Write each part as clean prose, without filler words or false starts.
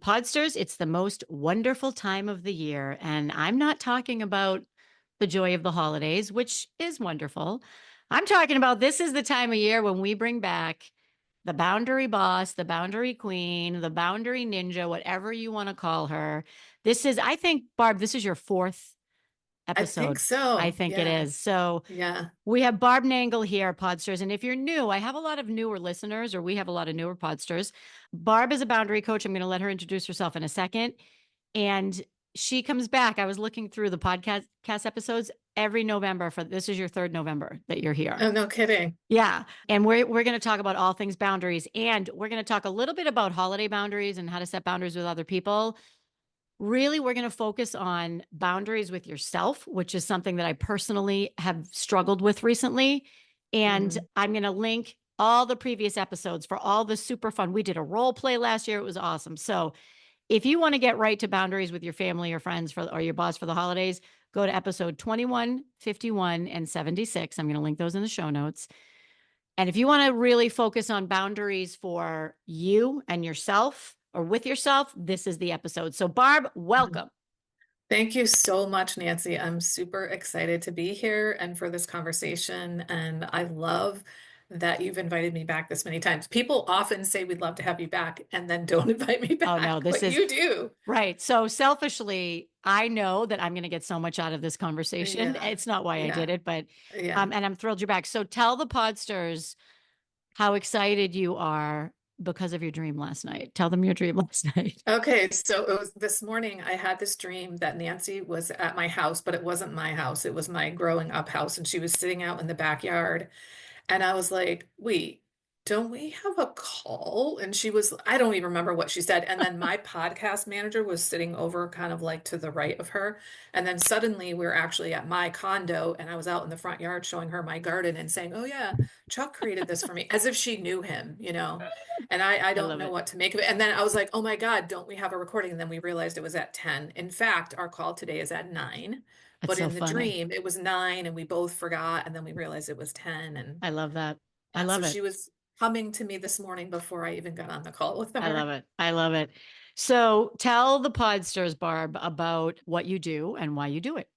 Podsters, it's the most wonderful time of the year. And I'm not talking about the joy of the holidays, which is wonderful. I'm talking about this is the time of year when we bring back the boundary boss, the boundary queen, the boundary ninja, whatever you want to call her. This is, I think, Barb, this is your fourth I think episode. I so. think it Yeah. is. So Yeah. we have Barb Nangle here, Podsters. And if you're new, I have a lot of newer listeners, or we have a lot of newer Podsters. Barb is a boundary coach. I'm going to let her introduce herself in a second. And she comes back. I was looking through the podcast episodes every November for this is your third November that you're here. Oh, no kidding. Yeah. And we're going to talk about all things boundaries. And we're going to talk a little bit about holiday boundaries and how to set boundaries with other people. Really, we're going to focus on boundaries with yourself, which is something that I personally have struggled with recently. And Mhm. I'm going to link all the previous episodes for all the super fun. We did a role play last year. It was awesome. So if you want to get right to boundaries with your family or friends or your boss for the holidays, go to episode 21, 51, and 76. I'm going to link those in the show notes. And if you want to really focus on boundaries for you and yourself or with yourself, this is the episode. So, Barb, Mhm. welcome. Thank you so much, Nancy. I'm super excited to be here and for this conversation. And I love that you've invited me back this many times. People often say we'd love to have you back and then don't invite me Oh, no, back, this but is you do. right. So, selfishly, I know that I'm going to get so much out of this conversation. Yeah. It's not why I did Yeah. it, but, Yeah. and I'm thrilled you're back. So, tell the Podsters how excited you are because of your dream last night. Tell them your dream last night. Okay, so it was this morning. I had this dream that Nancy was at my house, but it wasn't my house. It was my growing up house, and she was sitting out in the backyard. And I was like, wait, don't we have a call? And she was, I don't even remember what she said. And then my podcast manager was sitting over kind of like to the right of her. And then suddenly we are actually at my condo, and I was out in the front yard showing her my garden and saying, oh, yeah, Chuck created this for me, as if she knew him, you know? And I I don't love know it. what to make of it. And then I was like, oh my God, don't we have a recording? And then we realized it was at 10. In fact, our call today is at 9. That's But so in the funny. dream, it was 9 and we both forgot. And then we realized it was 10. And I love that. I yeah, so love it. she was coming to me this morning before I even got on the call with I love her. it. I love it. So tell the Podsters, Barb, about what you do and why you do it.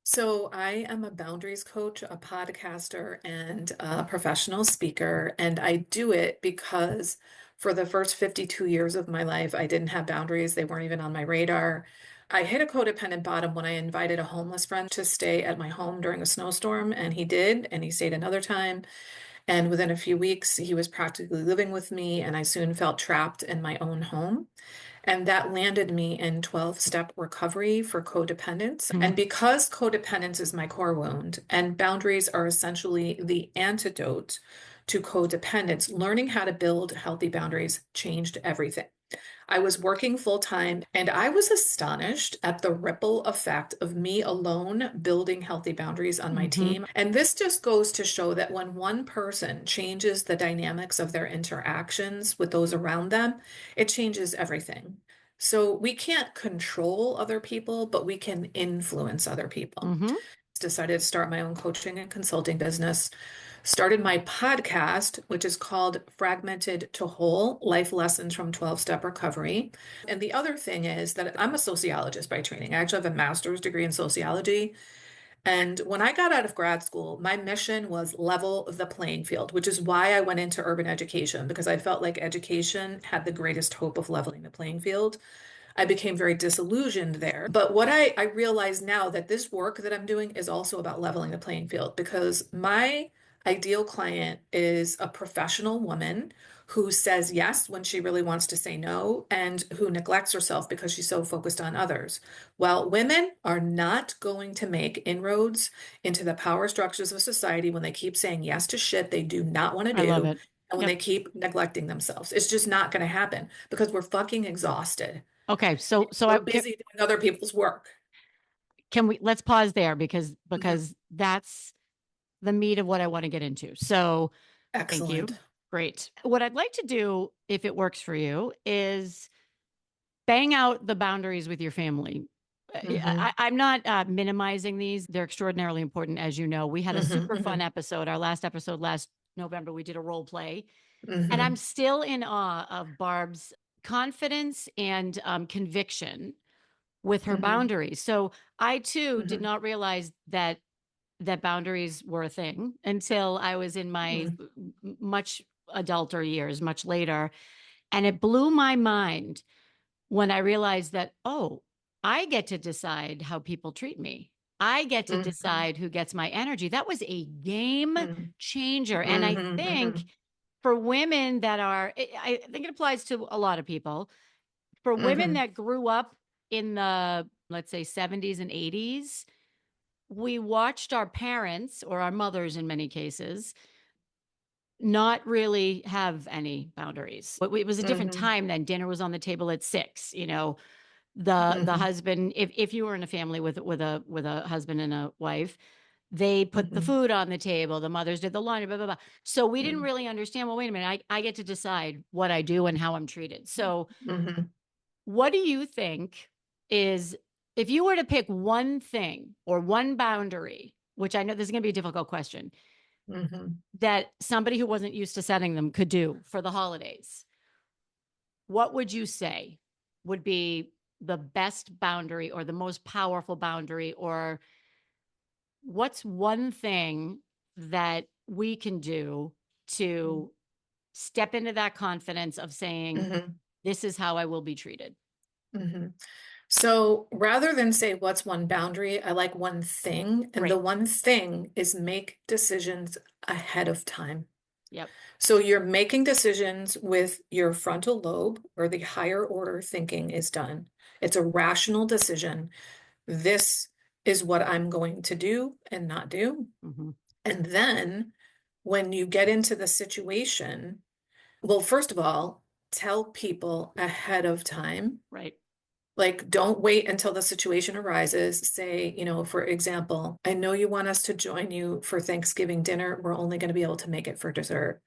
So I am a boundaries coach, a podcaster, and a professional speaker. And I do it because for the first 52 years of my life, I didn't have boundaries. They weren't even on my radar. I hit a codependent bottom when I invited a homeless friend to stay at my home during a snowstorm, and he did, and he stayed another time. And within a few weeks, he was practically living with me, and I soon felt trapped in my own home. And that landed me in 12-step recovery for codependence. Mhm. And because codependence is my core wound, and boundaries are essentially the antidote to codependence, learning how to build healthy boundaries changed everything. I was working full time, and I was astonished at the ripple effect of me alone building healthy boundaries on my Mhm. team. And this just goes to show that when one person changes the dynamics of their interactions with those around them, it changes everything. So we can't control other people, but we can influence other people. Mhm. Decided to start my own coaching and consulting business, started my podcast, which is called Fragmented to Whole: Life Lessons from 12-Step Recovery. And the other thing is that I'm a sociologist by training. I actually have a master's degree in sociology. And when I got out of grad school, my mission was level the playing field, which is why I went into urban education, because I felt like education had the greatest hope of leveling the playing field. I became very disillusioned there. But what I realize now that this work that I'm doing is also about leveling the playing field, because my ideal client is a professional woman who says yes when she really wants to say no and who neglects herself because she's so focused on others. Well, women are not going to make inroads into the power structures of society when they keep saying yes to shit they do not want to I love do it. and when Yep. they keep neglecting themselves. It's just not going to happen because we're fucking exhausted. Okay. So I We're busy doing other people's work. can we let's pause there because Mhm. that's the meat of what I want to get into. So thank Excellent. you. Great. What I'd like to do, if it works for you, is bang out the boundaries with your family. Hmm. I'm not minimizing these. They're extraordinarily important, as you know. We had a Hmm. super fun Hmm. episode. Our last episode last November, we did a role play. And I'm Hmm. still in awe of Barb's confidence and conviction with her Mhm. boundaries. So I too did Mhm. not realize that boundaries were a thing until I was in my Mhm. much adulter years, much later. And it blew my mind when I realized that, oh, I get to decide how people treat me. I get to Mhm. decide who gets my energy. That was a game Mhm. changer. And I Mhm. think Mhm. for women that are, I think it applies to a lot of people. For women Mhm. that grew up in the, let's say, 70s and 80s, we watched our parents or our mothers in many cases not really have any boundaries. But it was a different Mhm. time then. Dinner was on the table at 6, the Mhm. husband, if you were in a family with a husband and a wife, they put the Mhm. food on the table, the mothers did the laundry, blah blah blah. So we didn't Mhm. really understand, well, wait a minute, I get to decide what I do and how I'm treated. So Mhm. what do you think is, if you were to pick one thing or one boundary, which I know this is going to be a difficult question, Mhm. that somebody who wasn't used to setting them could do for the holidays, what would you say would be the best boundary or the most powerful boundary? Or what's one thing that we can do to step into that confidence of saying, Mhm. this is how I will be treated? Mhm. So rather than say what's one boundary, I like one thing. And the Great. one thing is make decisions ahead of time. Yep. So you're making decisions with your frontal lobe where the higher order thinking is done. It's a rational decision. This is what I'm going to do and not do. Hmm. And then when you get into the situation, well, first of all, tell people ahead of time. Right. Like, don't wait until the situation arises. Say, for example, I know you want us to join you for Thanksgiving dinner. We're only going to be able to make it for dessert.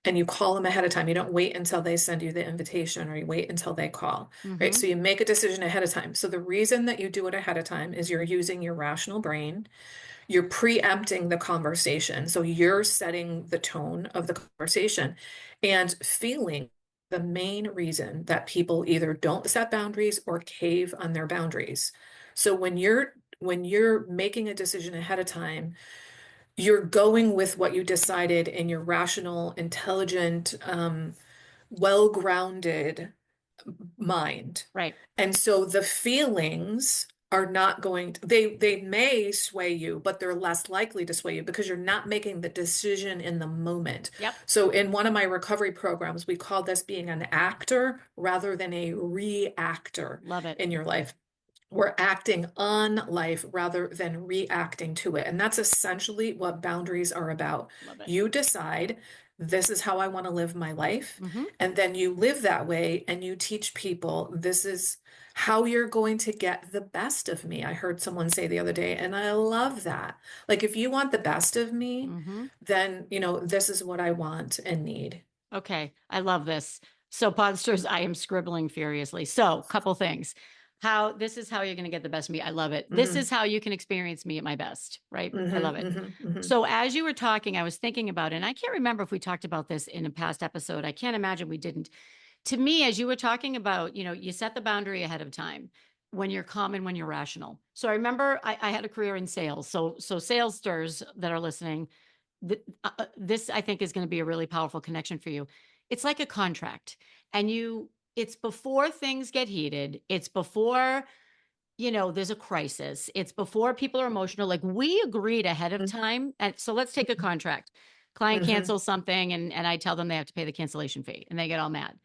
And you call them ahead of time. You don't wait until they send you the invitation or you wait until they call, right? Hmm. So you make a decision ahead of time. So the reason that you do it ahead of time is you're using your rational brain. You're preempting the conversation. So you're setting the tone of the conversation and feeling the main reason that people either don't set boundaries or cave on their boundaries. So when you're making a decision ahead of time, you're going with what you decided in your rational, intelligent, well-grounded mind. Right. And so the feelings are not going to, they may sway you, but they're less likely to sway you because you're not making the decision in the moment. Yep. So in one of my recovery programs, we call this being an actor rather than a reactor Love it. in your life. We're acting on life rather than reacting to it. And that's essentially what boundaries are about. Love it. You decide, this is how I want to live my life. Hmm. And then you live that way and you teach people, this is how you're going to get the best of me. I heard someone say the other day, and I love that. Like, if you want the best of me, Hmm. then, this is what I want and need. Okay, I love this. So, Podsters, I am scribbling furiously. So, couple things. How this is how you're going to get the best of me. I love it. This Hmm. is how you can experience me at my best, right? I Hmm. love it. Hmm. Hmm. So, as you were talking, I was thinking about it, and I can't remember if we talked about this in a past episode. I can't imagine we didn't. To me, as you were talking about, you set the boundary ahead of time when you're calm and when you're rational. So, I remember I had a career in sales. So salessters that are listening, this I think is going to be a really powerful connection for you. It's like a contract, and it's before things get heated. It's before, there's a crisis. It's before people are emotional. Like, we agreed ahead of time. And so let's take a contract. Client Hmm. cancels something, and I tell them they have to pay the cancellation fee, and they get all mad.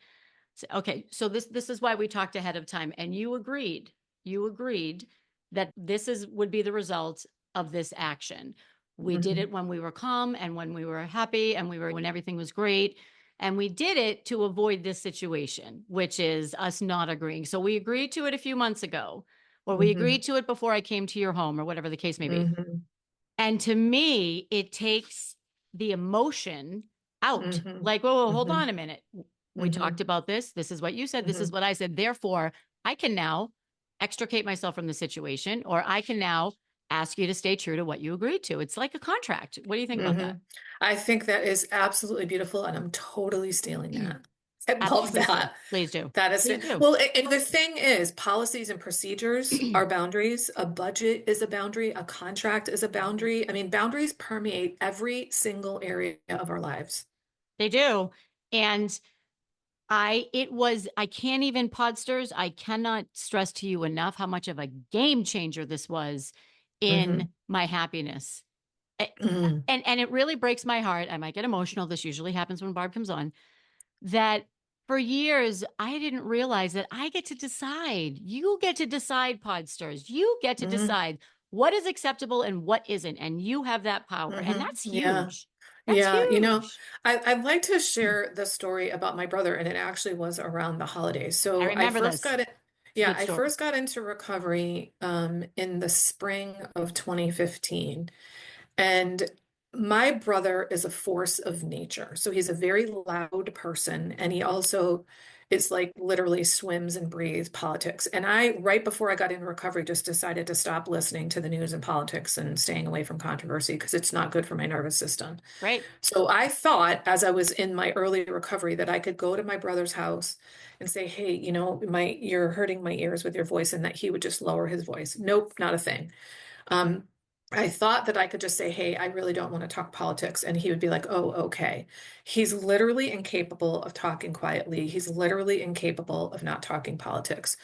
So, okay, so this is why we talked ahead of time, and you agreed. You agreed that this is would be the result of this action. We did Hmm. it when we were calm and when we were happy and when everything was great. And we did it to avoid this situation, which is us not agreeing. So we agreed to it a few months ago, or we Hmm. agreed to it before I came to your home, or whatever the case may be. Hmm. And to me, it takes the emotion out. Mhm, Like, whoa, hold on mhm, a minute. We talked mhm, about this. This is what you said. This is mhm, what I said. Therefore, I can now extricate myself from the situation, or I can now ask you to stay true to what you agreed to. It's like a contract. What do you think about that? mhm. I think that is absolutely beautiful, and I'm totally stealing that. I Absolutely. love Please do. that. Please do. That is Please do. well, and the thing is, policies and procedures are boundaries. A budget is a boundary. A contract is a boundary. I mean, boundaries permeate every single area of our lives. They do. And I can't even Podsters. I cannot stress to you enough how much of a game changer this was in Hmm. my happiness. A- Hmm. And it really breaks my heart. I might get emotional. This usually happens when Barb comes on. That for years I didn't realize that I get to decide. You get to decide, Podsters. You get to Hmm. decide what is acceptable and what isn't. And you have that power. And Hmm. that's Yeah. huge. That's Yeah. huge. I'd like to share the story about my brother, and it actually was around the holidays. I So I remember first this. got it. It's a Yeah, good I story. first got into recovery in the spring of 2015. And my brother is a force of nature. So he's a very loud person. And he also is like literally swims and breathes politics. And right before I got into recovery, just decided to stop listening to the news and politics and staying away from controversy because it's not good for my nervous system. Right. So I thought as I was in my early recovery that I could go to my brother's house and say, hey, you're hurting my ears with your voice, and that he would just lower his voice. Nope, not a thing. Um, I thought that I could just say, hey, I really don't want to talk politics. And he would be like, oh, okay. He's literally incapable of talking quietly. He's literally incapable of not talking politics.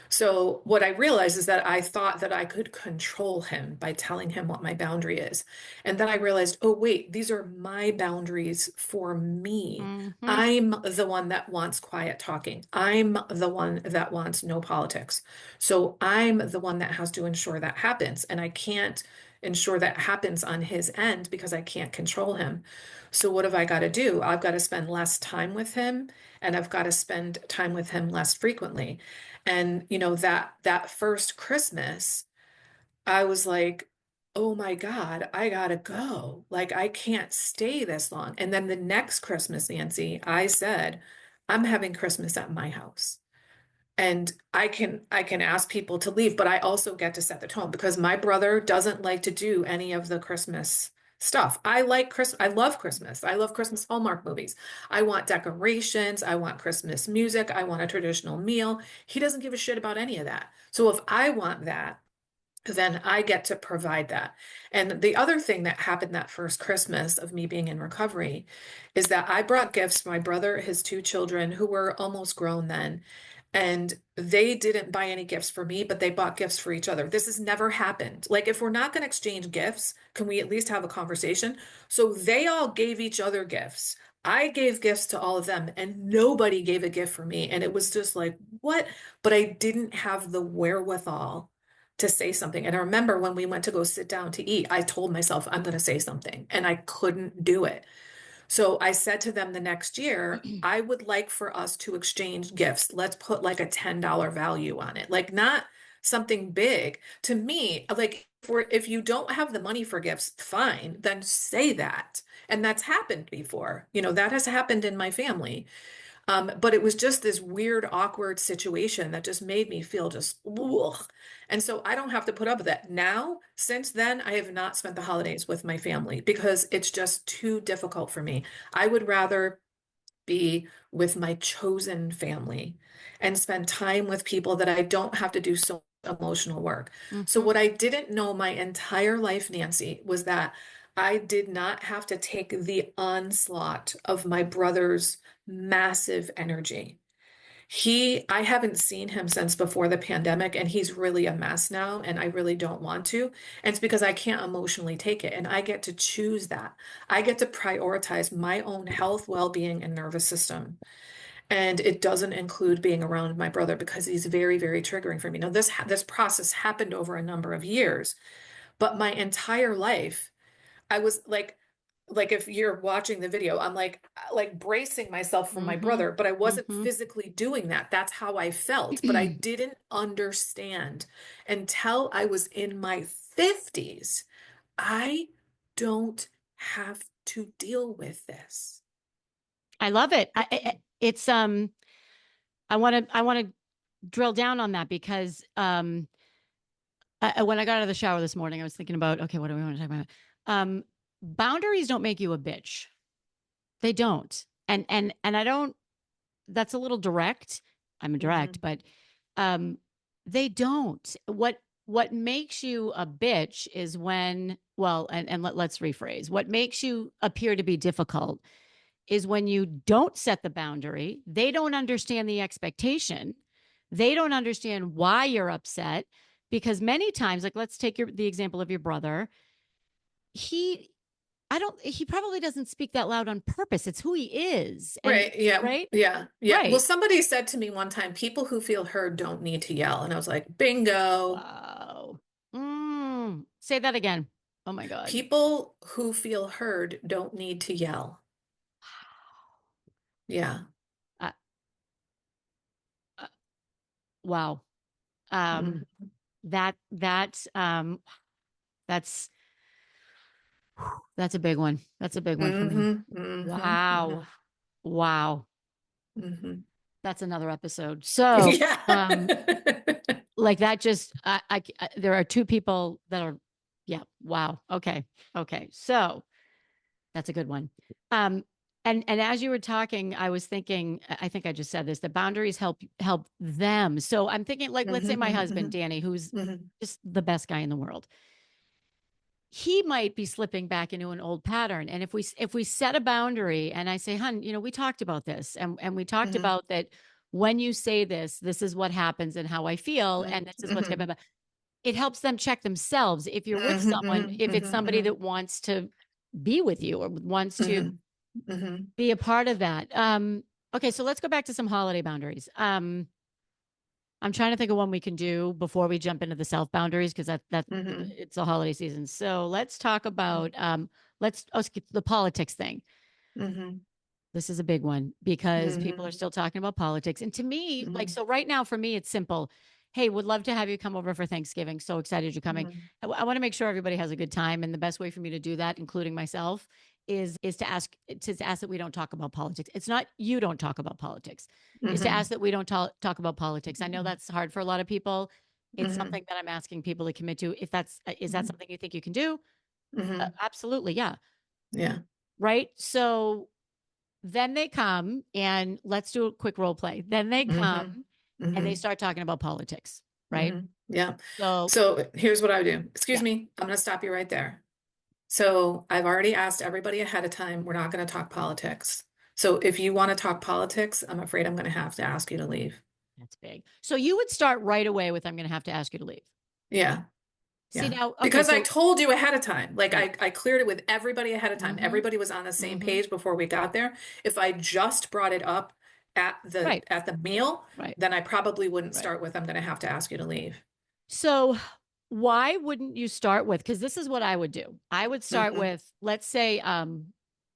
So what I realized is that I thought that I could control him by telling him what my boundary is. And then I realized, oh, wait, these are my boundaries for me. Hmm. I'm the one that wants quiet talking. I'm the one that wants no politics. So I'm the one that has to ensure that happens. And I can't ensure that happens on his end because I can't control him. So what have I got to do? I've got to spend less time with him, and I've got to spend time with him less frequently. And that first Christmas, I was like, oh my God, I gotta go. Like, I can't stay this long. And then the next Christmas, Nancy, I said, I'm having Christmas at my house. And I can ask people to leave, but I also get to set the tone because my brother doesn't like to do any of the Christmas stuff. I like Christmas. I love Christmas. I love Christmas Hallmark movies. I want decorations. I want Christmas music. I want a traditional meal. He doesn't give a shit about any of that. So if I want that, then I get to provide that. And the other thing that happened that first Christmas of me being in recovery is that I brought gifts for my brother, his two children, who were almost grown then. And they didn't buy any gifts for me, but they bought gifts for each other. This has never happened. Like, if we're not going to exchange gifts, can we at least have a conversation? So they all gave each other gifts. I gave gifts to all of them, and nobody gave a gift for me. And it was just like, what? But I didn't have the wherewithal to say something. And I remember when we went to go sit down to eat, I told myself, I'm going to say something, and I couldn't do it. So I said to them the next year, I would like for us to exchange gifts. Let's put like a $10 value on it. Like, not something big. To me, like, if you don't have the money for gifts, fine, then say that. And that's happened before. That has happened in my family. But it was just this weird, awkward situation that just made me feel just ugh. And so I don't have to put up with that. Now, since then, I have not spent the holidays with my family because it's just too difficult for me. I would rather be with my chosen family and spend time with people that I don't have to do so emotional work. So Hmm. what I didn't know my entire life, Nancy, was that I did not have to take the onslaught of my brother's massive energy. I haven't seen him since before the pandemic, and he's really a mess now, and I really don't want to. And it's because I can't emotionally take it, and I get to choose that. I get to prioritize my own health, well-being, and nervous system. And it doesn't include being around my brother because he's very, very triggering for me. Now, this process happened over a number of years, but my entire life, I was like if you're watching the video, I'm like bracing myself for my Hmm. brother, but I wasn't Hmm. physically doing that. That's how I felt, but I didn't understand until I was in my 50s. I don't have to deal with this. I love it. It's I want to drill down on that because when I got out of the shower this morning, I was thinking about, okay, what do we want to talk about? Boundaries don't make you a bitch. They don't. And I don't that's a little direct. I'm direct, but they don't. What makes you a bitch is when, well, and let's rephrase. What makes you appear to be difficult is when you don't set the boundary. They don't understand the expectation. They don't understand why you're upset, because many times, like, let's take the example of your brother. He he probably doesn't speak that loud on purpose. It's who he is. And Right. Yeah. right? Yeah. Yeah. Well, Right. somebody said to me one time, people who feel heard don't need to yell. And I was like, bingo. Wow. Say that again. Oh my God. People who feel heard don't need to yell. Yeah. Uh, uh, wow. Um, Mhm. that's that's a big one. That's a big one for me. Mhm. Mhm. Wow. Mhm. Wow. Mhm. That's another episode. So, Yeah. like that just there are two people that are, yeah, wow. Okay. Okay. So, that's a good one. Um, and as you were talking, I was thinking, I think I just said this, the boundaries help them. So I'm thinking, like, let's say Mhm. my husband, Mhm. Danny, who's Mhm. just the best guy in the world. He might be slipping back into an old pattern. And if we set a boundary and I say, hun, we talked about this, and we talked Mhm. about that when you say this, this is what happens and how I feel, and Mhm. this is what's going Mhm. to, it helps them check themselves. If you're with Mhm. someone, Mhm. if it's Mhm. somebody Mhm. that wants to be with you or wants to Mhm. Mhm. be a part of that. Okay, so let's go back to some holiday boundaries. I'm trying to think of one we can do before we jump into the self boundaries, because that Mhm. it's a holiday season. So let's talk about let's skip the politics thing. Mhm. This is a big one because people are Mhm. still talking about politics. And to me, like, Mhm. so right now for me, it's simple. Hey, would love to have you come over for Thanksgiving. So excited you're coming. Mhm. I want to make sure everybody has a good time. And the best way for me to do that, including myself, is to ask that we don't talk about politics. It's not you don't talk about politics. It's to ask Mhm. that we don't talk about politics. I know that's hard for a lot of people. It's Mhm. something that I'm asking people to commit to. If that's is that Mhm. something you think you can do? Mhm. Absolutely, yeah. Yeah. Right. So then they come and let's do a quick role play. Then they come Mhm. and they Mhm. start talking about politics, right? Mhm. Yeah. So, So here's what I would do. Excuse yeah, me. I'm going to stop you right there. So I've already asked everybody ahead of time, we're not going to talk politics. So if you want to talk politics, I'm afraid I'm going to have to ask you to leave. that's big. So you would start right away with, I'm going to have to ask you to leave. Yeah. See Yeah. now, okay, Because I so told you ahead of time. Like right. I cleared it with everybody ahead of time. Mm-hmm. Everybody was on the same Mm-hmm. page before we got there. If I just brought it up Right. at the meal, Right. then I probably wouldn't Right. start with I'm going to have to ask you to leave. So why wouldn't you start with, because this is what I would do. I would start Hmm. with, let's say,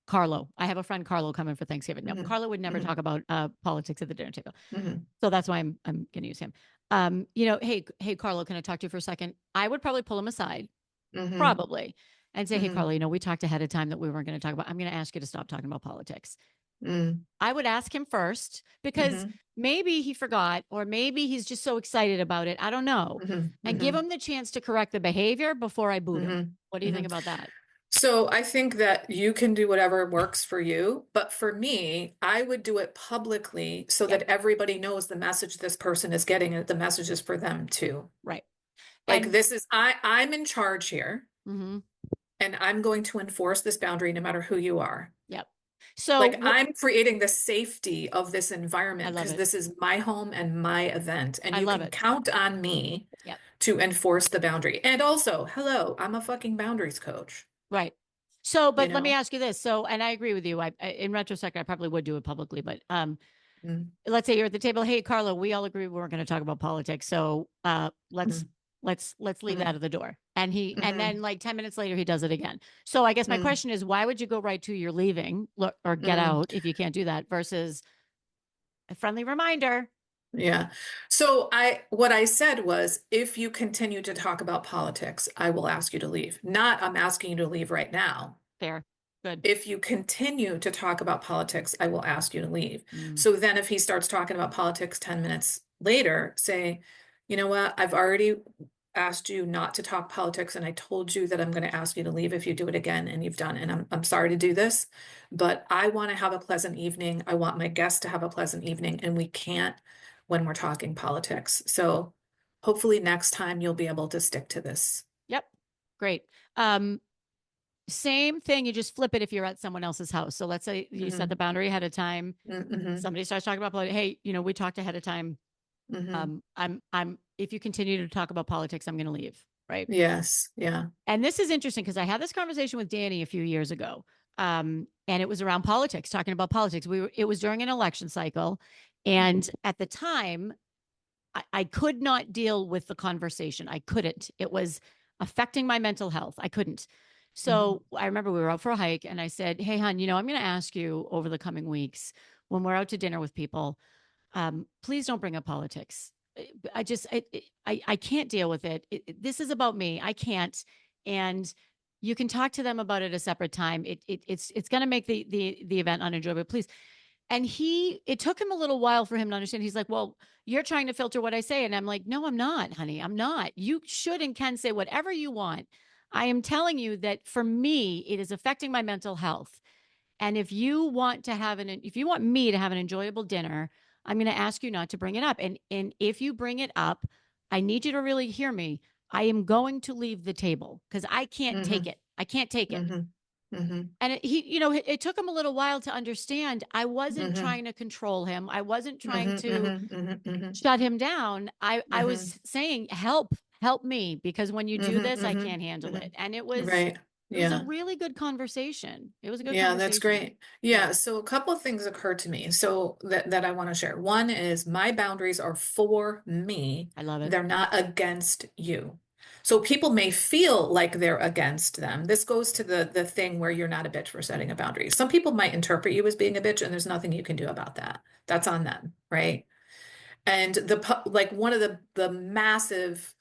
Carlo. I have a friend Carlo coming for Thanksgiving. Now, Hmm. Carlo would never Hmm. talk about politics at the dinner table. Hmm. So that's why I'm going to use him. Hey, Carlo, can I talk to you for a second? I would probably pull him aside, Hmm. probably, and say, hey, Hmm. Carlo, we talked ahead of time that we weren't going to talk about. I'm going to ask you to stop talking about politics. Hmm. I would ask him first because Hmm. maybe he forgot, or maybe he's just so excited about it. I don't know. Hmm. And give Hmm. him the chance to correct the behavior before I boot him. Hmm. What do you Hmm. think about that? So I think that you can do whatever works for you, but for me, I would do it publicly so Yep. that everybody knows the message this person is getting and the message is for them too. Right. Like And this is I'm in charge here mm-hmm, and I'm going to enforce this boundary no matter who you are. yep. So Like I'm creating the safety of this I environment love because it. this is my home and my event and I you love can it. count on me Yep. to enforce the boundary. And also, hello, I'm a fucking boundaries coach, Right. So, you but let me know? ask you this. So, and I agree with you. In retrospect, I probably would do it publicly, but Mm, let's say you're at the table. Hey, Carlo, we all agree we weren't going to talk about politics. So, let's mm, let's leave that mm, at the door. And then mm, like 10 minutes later, he does it again. So, I guess my mm, question is, why would you go right to you're leaving or get mm. out if you can't do that versus a friendly reminder? Yeah. So what I said was, if you continue to talk about politics, I will ask you to leave. Not, I'm asking you to leave right now. Fair. Good. If you continue to talk about politics, I will ask you to leave. Mm, So then if he starts talking about politics 10 minutes later, say, you know what, asked you not to talk politics, and I told you that I'm going to ask you to leave if you do it again, and you've done. And I'm sorry to do this, but I want to have a pleasant evening. I want my guests to have a pleasant evening, and we can't when we're talking politics. So hopefully next time you'll be able to stick to this. Yep. Great. Same thing. You just flip it if you're at someone else's house. So let's say you set the boundary ahead of time. Somebody starts talking about politics. Hey, we talked ahead of time. If you continue to talk about politics, I'm going to leave. Right. Yes. Yeah. And this is interesting because I had this conversation with Danny a few years ago. And it was around politics, talking about politics. It was during an election cycle. And at the time, I could not deal with the conversation. I couldn't. It was affecting my mental health. I couldn't. So I remember we were out for a hike and I said, hey, hon, I'm going to ask you over the coming weeks when we're out to dinner with people, please don't bring up politics. I can't deal with it. This is about me. I can't. And you can talk to them about it a separate time. It's going to make the event unenjoyable, please. And it took him a little while for him to understand. He's like, well, you're trying to filter what I say. And I'm like, no, I'm not, honey. I'm not. You should and can say whatever you want. I am telling you that for me, it is affecting my mental health. And if you want me to have an enjoyable dinner, I'm going to ask you not to bring it up. And if you bring it up, I need you to really hear me. I am going to leave the table because I can't take it. I can't take it. And it took him a little while to understand. I wasn't trying to control him. I wasn't trying to shut him down. I was saying, help me, because when you do this, I can't handle it. And it was right. It was a really good conversation. It was a good Yeah, conversation. that's great. Yeah, so a couple of things occurred to me. So that I want to share. One is my boundaries are for me. I love it. They're not against you. So people may feel like they're against them. This goes to the thing where you're not a bitch for setting a boundary. Some people might interpret you as being a bitch, and there's nothing you can do about that. That's on them, right? And one of the massive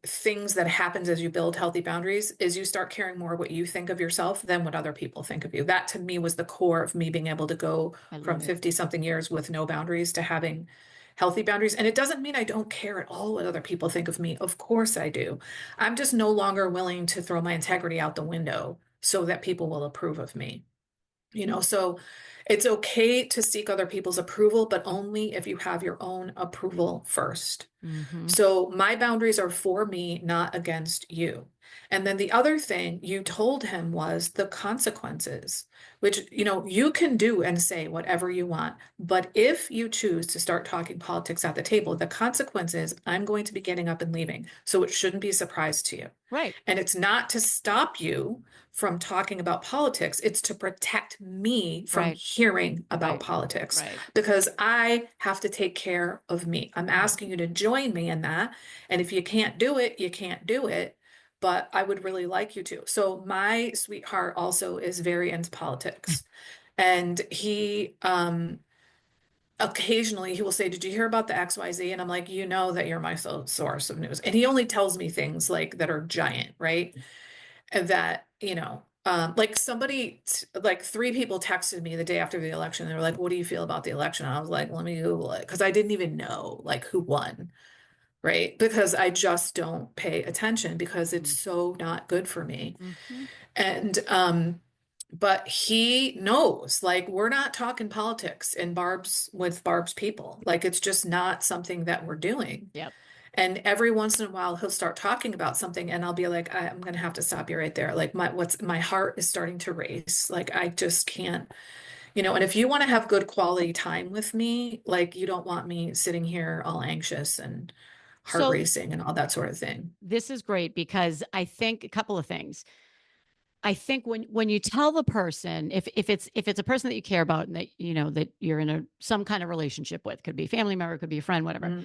things that happens as you build healthy boundaries is you start caring more what you think of yourself than what other people think of you. That to me was the core of me being able to go from 50 something years with no boundaries to having healthy boundaries. And it doesn't mean I don't care at all what other people think of me. Of course I do. I'm just no longer willing to throw my integrity out the window so that people will approve of me. So it's okay to seek other people's approval, but only if you have your own approval first. So my boundaries are for me, not against you. And then the other thing you told him was the consequences, which, you can do and say whatever you want. But if you choose to start talking politics at the table, the consequence is I'm going to be getting up and leaving. So it shouldn't be a surprise to you. Right. And it's not to stop you from talking about politics. It's to protect me from hearing about politics, because I have to take care of me. I'm asking you to join me in that. And if you can't do it, you can't do it. But I would really like you to. So my sweetheart also is very into politics. And he, occasionally he will say, did you hear about the XYZ? And I'm like, that you're my source of news. And he only tells me things that are giant, right? And that, somebody, three people texted me the day after the election. They were like, what do you feel about the election? And I was like, let me Google it. Because I didn't even know who won, right? Because I just don't pay attention because it's so not good for me. And, but he knows, we're not talking politics with Barb's people. It's just not something that we're doing. Yep. And every once in a while he'll start talking about something and I'll be like, I'm going to have to stop you right there. My heart is starting to race. I just can't, and if you want to have good quality time with me, you don't want me sitting here all anxious and heart racing and all that sort of thing. This is great because I think a couple of things. I think when you tell the person, if it's a person that you care about and that that you're in some kind of relationship with, could be a family member, could be a friend, whatever.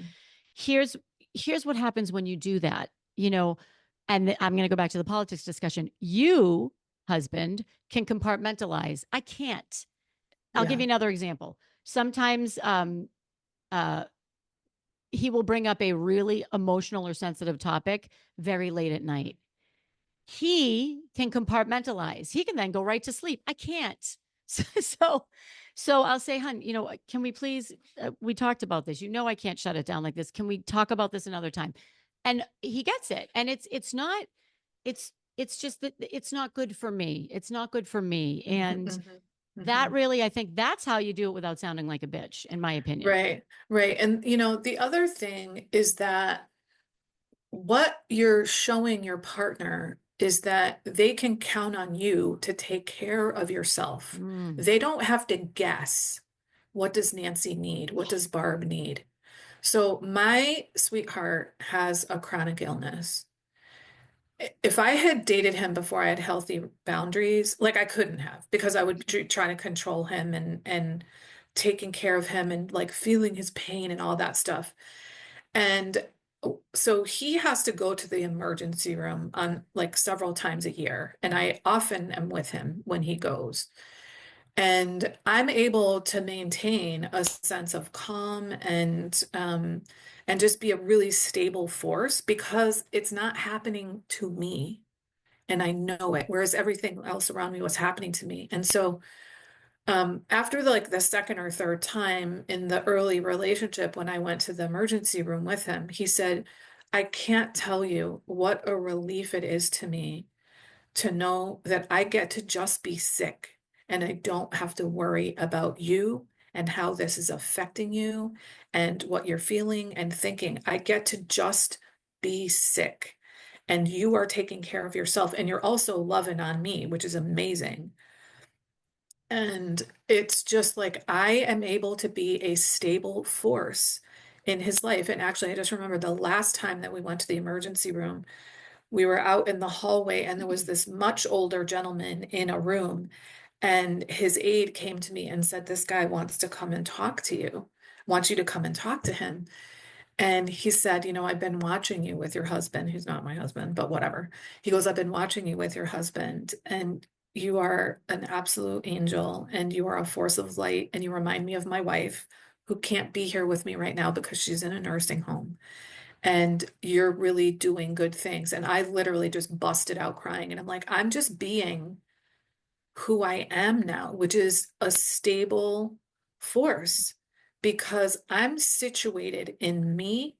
Here's what happens when you do that, and I'm going to go back to the politics discussion. You, husband, can compartmentalize. I can't. I'll give you another example. Sometimes he will bring up a really emotional or sensitive topic very late at night. He can compartmentalize. He can then go right to sleep. I can't. So I'll say, hon, can we please, we talked about this. I can't shut it down like this. Can we talk about this another time? And he gets it. And it's just that it's not good for me. It's not good for me. Mhm, And mhm, that mhm. really, I think that's how you do it without sounding like a bitch, in my opinion. Right, right. And the other thing is that what you're showing your partner is that they can count on you to take care of yourself. Mm. They don't have to guess, what does Nancy need? What does Barb need? So my sweetheart has a chronic illness. If I had dated him before I had healthy boundaries, like I couldn't have, because I would be trying to control him and taking care of him and like feeling his pain and all that stuff. And so he has to go to the emergency room on like several times a year, and I often am with him when he goes. And I'm able to maintain a sense of calm and just be a really stable force because it's not happening to me and I know it, whereas everything else around me was happening to me. And so after like the second or third time in the early relationship, when I went to the emergency room with him, he said, I can't tell you what a relief it is to me to know that I get to just be sick and I don't have to worry about you and how this is affecting you and what you're feeling and thinking. I get to just be sick and you are taking care of yourself and you're also loving on me, which is amazing. And it's just like I am able to be a stable force in his life. And actually, I just remember the last time that we went to the emergency room, we were out in the hallway and there was this much older gentleman in a room. And his aide came to me and said, this guy wants to come and talk to you, wants you to come and talk to him. And he said, I've been watching you with your husband, who's not my husband, but whatever. He goes, I've been watching you with your husband, and you are an absolute angel, and you are a force of light, and you remind me of my wife, who can't be here with me right now because she's in a nursing home. And you're really doing good things. And I literally just busted out crying. And I'm like, I'm just being who I am now, which is a stable force because I'm situated in me,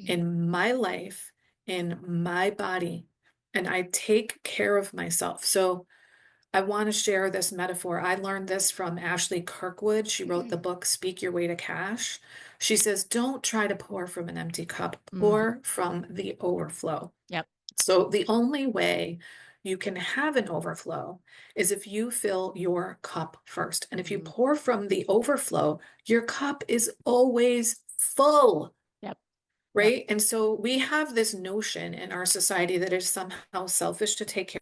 in my life, in my body, and I take care of myself. So I want to share this metaphor. I learned this from Ashley Kirkwood. She wrote the book Speak Your Way to Cash. She says, don't try to pour from an empty cup, Mhm. pour from the overflow. Yep. So the only way you can have an overflow is if you fill your cup first. And if you Mhm. pour from the overflow, your cup is always full, Yep. Yep. right? And so we have this notion in our society that it's somehow selfish to take care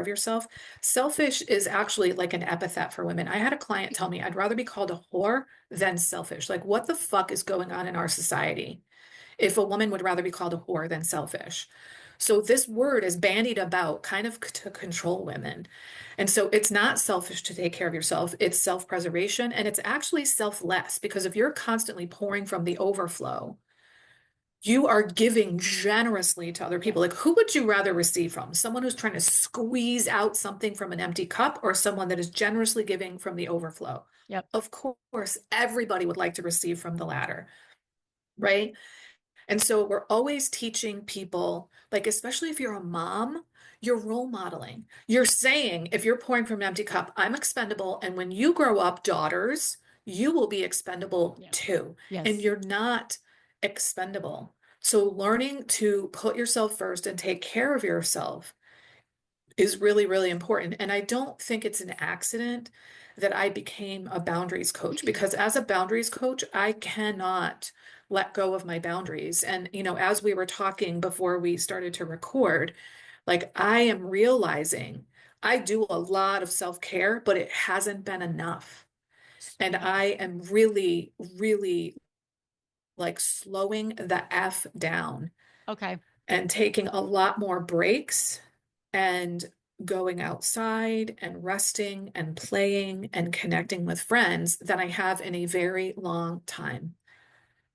of yourself. Selfish is actually like an epithet for women. I had a client tell me, I'd rather be called a whore than selfish. Like, what the fuck is going on in our society if a woman would rather be called a whore than selfish? So this word is bandied about kind of to control women. And so it's not selfish to take care of yourself. It's self-preservation and it's actually selfless because if you're constantly pouring from the overflow, you are giving generously to other Yep. people. Like, who would you rather receive from? Someone who's trying to squeeze out something from an empty cup or someone that is generously giving from the overflow? Yep. Of course, everybody would like to receive from the latter, right? And so we're always teaching people, like, especially if you're a mom, you're role modeling. You're saying, if you're pouring from an empty cup, I'm expendable. And when you grow up, daughters, you will be expendable Yep. too. And Yes. you're not expendable. So learning to put yourself first and take care of yourself is really, really important. And I don't think it's an accident that I became a boundaries coach because as a boundaries coach, I cannot let go of my boundaries. And, as we were talking before we started to record, like I am realizing I do a lot of self-care, but it hasn't been enough. And Yeah. I am really, really like slowing the F down Okay. and taking a lot more breaks and going outside and resting and playing and connecting with friends than I have in a very long time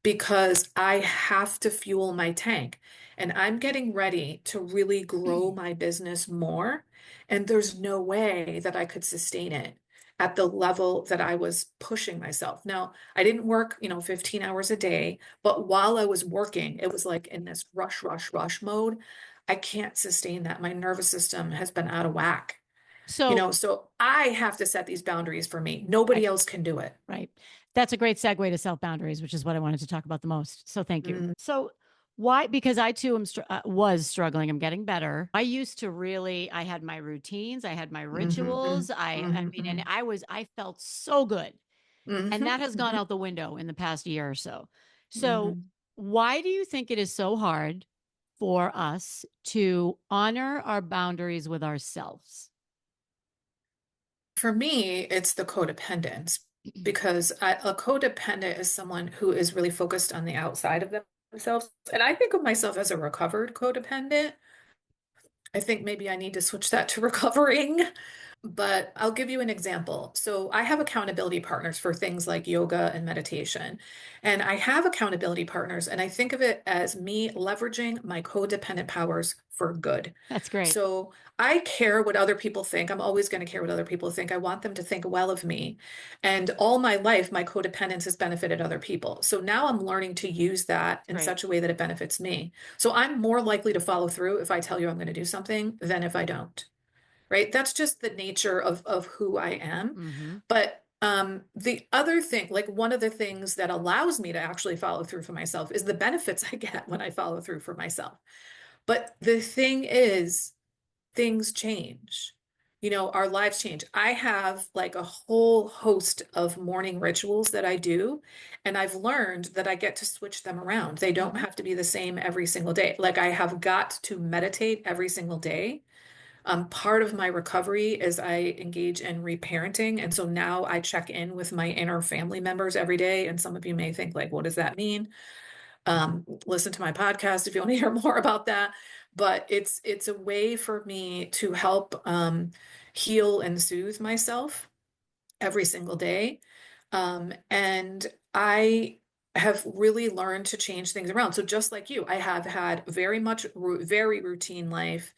because I have to fuel my tank. And I'm getting ready to really grow my business more. And there's no way that I could sustain it at the level that I was pushing myself. Now, I didn't work, 15 hours a day, but while I was working, it was like in this rush, rush, rush mode. I can't sustain that. My nervous system has been out of whack, So, so I have to set these boundaries for me. Nobody right, else can do it. right. That's a great segue to self boundaries, which is what I wanted to talk about the most. So thank you. Mm, So why? Because I too was struggling. I'm getting better. I used to really. I had my routines. I had my mhm, rituals. I mean, and mhm, I felt so good, and mhm, that has gone mhm, out the window in the past year or so. So mhm. why do you think it is so hard for us to honor our boundaries with ourselves? For me, it's the codependence because a codependent is someone who is really focused on the outside of themselves. And I think of myself as a recovered codependent. I think maybe I need to switch that to recovering. But I'll give you an example. So I have accountability partners for things like yoga and meditation. And I have accountability partners, and I think of it as me leveraging my codependent powers for good. That's great. So I care what other people think. I'm always going to care what other people think. I want them to think well of me. And all my life, my codependence has benefited other people. So now I'm learning to use that That's in great. such a way that it benefits me. So I'm more likely to follow through if I tell you I'm going to do something than if I don't, right? That's just the nature of who I am. Mm-hmm. But the other thing, like one of the things that allows me to actually follow through for myself is the benefits I get when I follow through for myself. But the thing is, things change. Our lives change. I have like a whole host of morning rituals that I do, and I've learned that I get to switch them around. They don't Mm-hmm. have to be the same every single day. Like I have got to meditate every single day. Part of my recovery is I engage in reparenting. And so now I check in with my inner family members every day. And some of you may think, like, what does that mean? Listen to my podcast if you want to hear more about that. But it's a way for me to help heal and soothe myself every single day. And I have really learned to change things around. So just like you, I have had very much very routine life,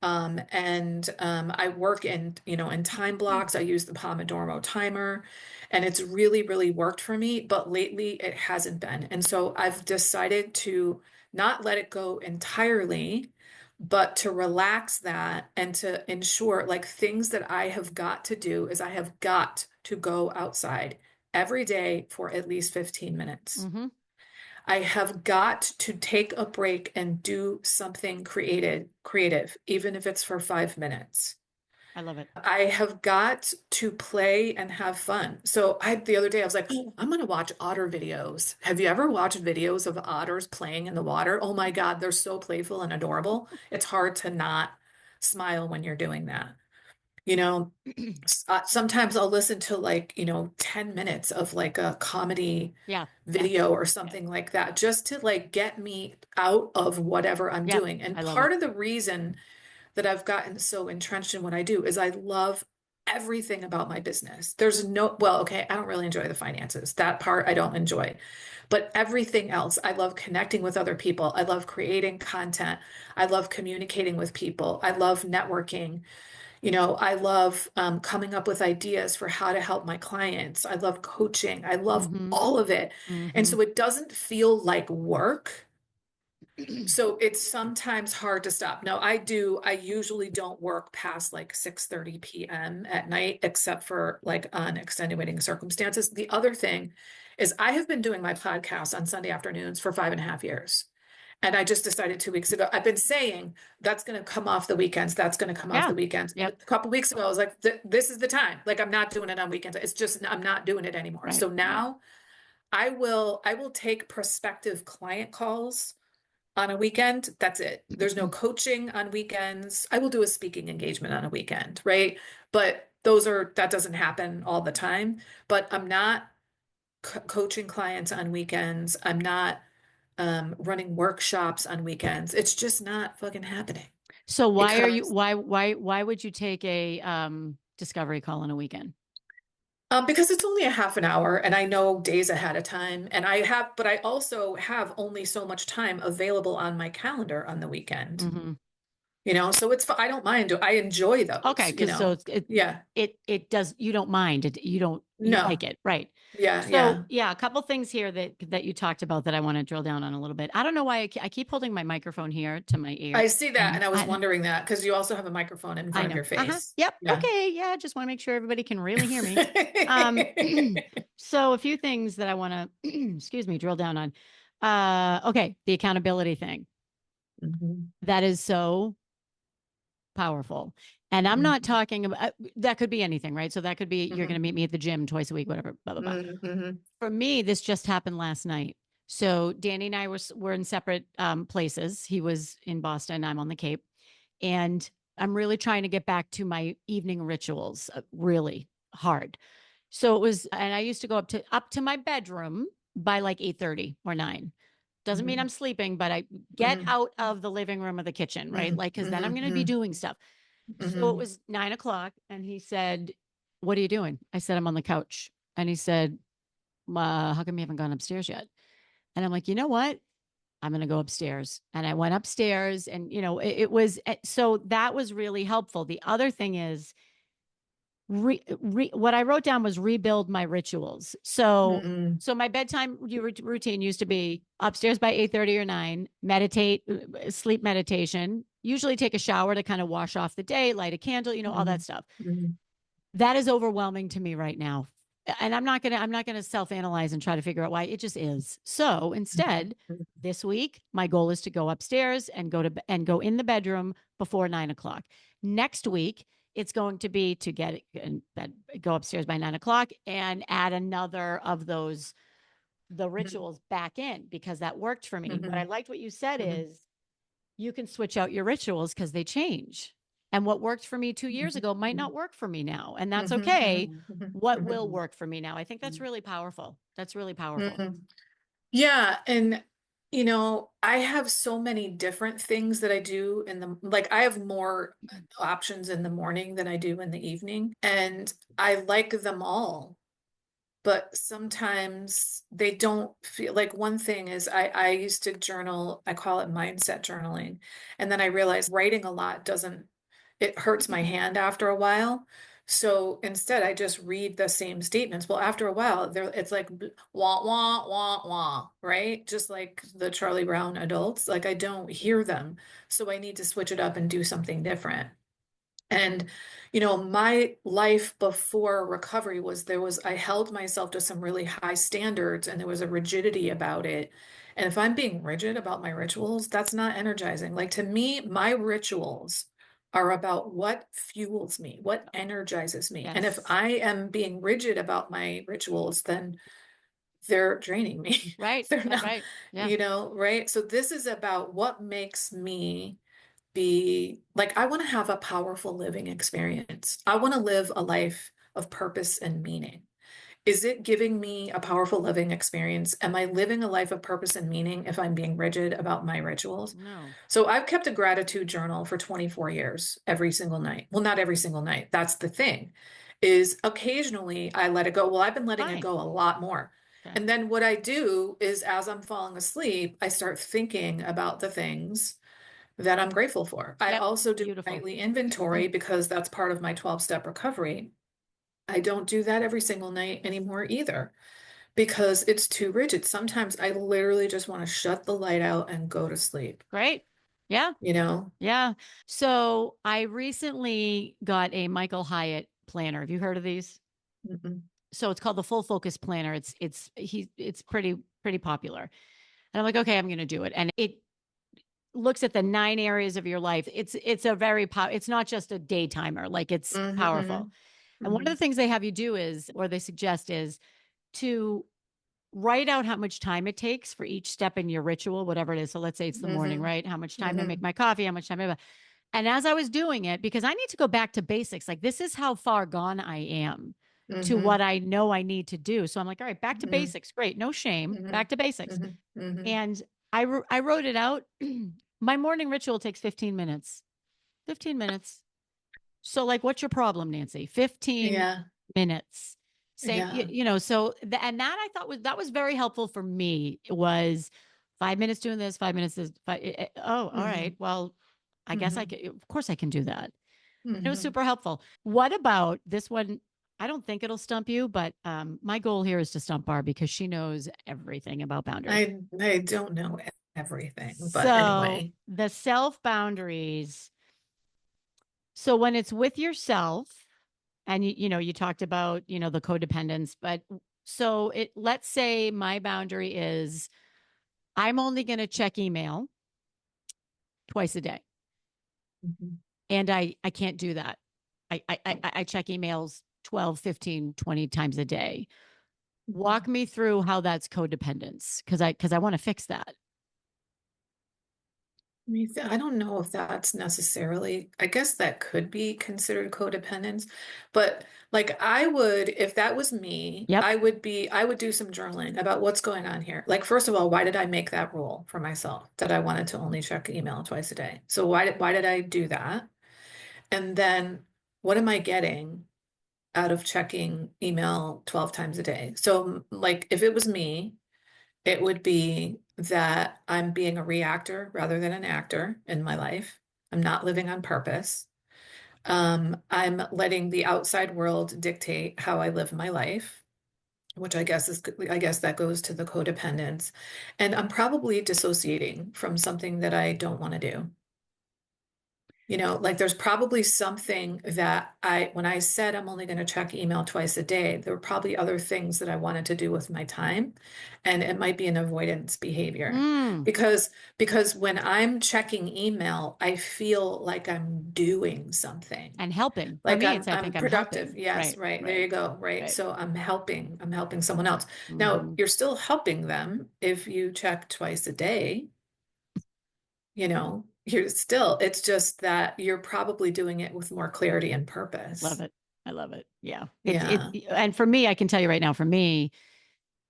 and I work in time blocks. I use the Pomodoro timer, and it's really, really worked for me. But lately, it hasn't been. And so I've decided to not let it go entirely, but to relax that and to ensure like things that I have got to do is I have got to go outside every day for at least 15 minutes. Mm-hmm. I have got to take a break and do something creative, even if it's for 5 minutes. I love it. I have got to play and have fun. So the other day I was like, oh, I'm going to watch otter videos. Have you ever watched videos of otters playing in the water? Oh my God, they're so playful and adorable. It's hard to not smile when you're doing that. You know, sometimes I'll listen to like, 10 minutes of like a comedy Yeah. Yeah. video or Yeah. something like that, just to like get me out of whatever I'm Yeah. doing. And I love it. part of the reason that I've gotten so entrenched in what I do is I love everything about my business. Well, okay, I don't really enjoy the finances. That part I don't enjoy. But everything else, I love connecting with other people. I love creating content. I love communicating with people. I love networking. I love coming up with ideas for how to help my clients. I love coaching. I love Mm-hmm. all of it. And Mm-hmm. so it doesn't feel like work. So it's sometimes hard to stop. Now I usually don't work past like 6:30 p.m. at night, except for like on extenuating circumstances. The other thing is I have been doing my podcast on Sunday afternoons for 5.5 years. And I just decided 2 weeks ago, I've been saying that's going to come off the weekends. That's going to come off Yeah. the weekends. And a Yep. couple weeks ago, I was like, this is the time. Like, I'm not doing it on weekends. It's just, I'm not doing it anymore. Right. So now I will take prospective client calls on a weekend. That's it. There's no coaching on weekends. I will do a speaking engagement on a weekend, right? But that doesn't happen all the time. But I'm not coaching clients on weekends. I'm not running workshops on weekends. It's just not fucking happening So why are you because why would you take a discovery call on a weekend? because it's only a half an hour and I know days ahead of time, and but I also have only so much time available on my calendar on the weekend. Mm-hmm. So I don't mind. I enjoy Okay, those, because so Yeah. it does, you don't mind it, you like No. it, right? Yeah. So Yeah. yeah, a couple things here that you talked about that I want to drill down on a little bit. I don't know why I keep holding my microphone here to my ear, I see that. and And I was wondering that because you also have a microphone in I front of know. your Uh-huh. face. Yep. Yeah. Okay. Yeah. Just want to make sure everybody can really hear me. Um, so a few things that I want to, excuse me, drill down on. Okay. The accountability thing. Mhm. That is so powerful. And I'm not Mhm. talking about that could be anything, right? So that could be you're going to Mhm. meet me at the gym twice a week, whatever, blah, blah, blah. Mhm. For me, this just happened last night. So Danny and I were in separate places. He was in Boston, I'm on the Cape. And I'm really trying to get back to my evening rituals, really hard. So it was, and I used to go up to my bedroom by like 8:30 or 9. Doesn't mean Mhm. I'm sleeping, but I get Mhm. out of the living room or the kitchen, right? Mhm. Like, because then I'm going to be Mhm. doing stuff. So it Mhm. was 9 o'clock, and he said, "What are you doing?" I said, "I'm on the couch." And he said, "How come you haven't gone upstairs yet?" And I'm like, "You know what? I'm going to go upstairs." And I went upstairs, and it was so that was really helpful. The other thing is, what I wrote down was rebuild my rituals. So, Mhm. so my bedtime routine used to be upstairs by 8:30 or 9, meditate, sleep meditation, usually take a shower to kind of wash off the day, light a candle, all that Mhm. stuff. Mhm. That is overwhelming to me right now. And I'm not gonna self-analyze and try to figure out why. It just is. So instead, Mhm. this week, my goal is to go upstairs and go in the bedroom before 9 o'clock. Next week, it's going to be to get in bed, go upstairs by 9 o'clock and add another of the Mhm. rituals back in because that worked for me. But I Mhm. liked what you said Mhm. is you can switch out your rituals because they change. And what worked for me 2 years ago might not work for me now. And that's Mhm. okay. Mhm. What will Mhm. work for me now? I think that's really powerful. That's really powerful. Mhm. Yeah, and I have so many different things that I do like I have more options in the morning than I do in the evening, and I like them all. But sometimes they don't feel like one thing is I used to journal, I call it mindset journaling. And then I realized writing a lot doesn't, it hurts my hand after a while. So instead, I just read the same statements. Well, after a while, it's like wah, wah, wah, wah, right? Just like the Charlie Brown adults, like I don't hear them. So I need to switch it up and do something different. And, my life before recovery I held myself to some really high standards and there was a rigidity about it. And if I'm being rigid about my rituals, that's not energizing. Like to me, my rituals are about what fuels me, what energizes me. And if Yes. I am being rigid about my rituals, then they're draining me. Right. They're That's not, right. Yeah. right? So this is about what makes me be like, I want to have a powerful living experience. I want to live a life of purpose and meaning. Is it giving me a powerful living experience? Am I living a life of purpose and meaning if I'm being rigid about my rituals? No. So I've kept a gratitude journal for 24 years, every single night. Well, not every single night. That's the thing, is occasionally I let it go. Well, I've been letting it Fine. go a lot more. Okay. And then what I do is as I'm falling asleep, I start thinking about the things that I'm grateful for. I Yep. also do Beautiful. nightly inventory because that's part of my 12-step recovery. I don't do that every single night anymore either because it's too rigid. Sometimes I literally just want to shut the light out and go to sleep, Great. Yeah. you know? Yeah. So I recently got a Michael Hyatt planner. Have you heard of these? Mm-mm. So it's called the Full Focus Planner. It's pretty popular. And I'm like, okay, I'm going to do it. And it looks at the 9 areas of your life. It's a it's not just a day timer, like it's powerful. Mm-hmm, And one of the mm-hmm, things they have you do is, or they suggest is to write out how much time it takes for each step in your ritual, whatever it is. So let's say it's the morning, mm-hmm, right? How much time I mm-hmm, make my coffee, how much time I, and as I was doing it, because I need to go back to basics, like this is how far gone I am to mm-hmm, what I know I need to do. So I'm like, all right, back to mm-hmm, basics. Great. No shame. mm-hmm, Back to basics. mm-hmm, mm-hmm. And I wrote it out. My morning ritual takes 15 minutes. 15 minutes. So like, what's your problem, Nancy? 15 Yeah, minutes. Same, yeah. so and that I thought was very helpful for me. It was 5 minutes doing this, 5 minutes this, oh, all Mm-hmm, right. Well, I guess I could, of course I can do that. It was Mhm. super helpful. What about this one? I don't think it'll stump you, but my goal here is to stump Barb because she knows everything about boundaries. I don't know everything, but So anyway. the self boundaries. So when it's with yourself, and you talked about, the codependence, but so let's say my boundary is I'm only going to check email twice a day. Mhm. And I can't do that. I check emails 12, 15, 20 times a day. Walk me through how that's codependence because I want to fix that. I don't know if that's necessarily, I guess that could be considered codependence, but like I would, if that was me, Yep. I would do some journaling about what's going on here. Like, first of all, why did I make that rule for myself that I wanted to only check email twice a day? So why did I do that? And then what am I getting out of checking email 12 times a day? So like if it was me, it would be that I'm being a reactor rather than an actor in my life. I'm not living on purpose. I'm letting the outside world dictate how I live my life, which I guess that goes to the codependence. And I'm probably dissociating from something that I don't want to do. Like there's probably something that when I said I'm only going to check email twice a day, there were probably other things that I wanted to do with my time. And it might be an avoidance behavior Mm. because when I'm checking email, I feel like I'm doing something. And helping. For Like me, it's I I'm think I'm productive. helping. Yes, Right. right. There Right. you go. Right. Right. So I'm helping someone else. Now, Hmm. you're still helping them if you check twice a day. It's just that you're probably doing it with more clarity and Love purpose. it. I love it. Yeah. Yeah. And for me, I can tell you right now, for me,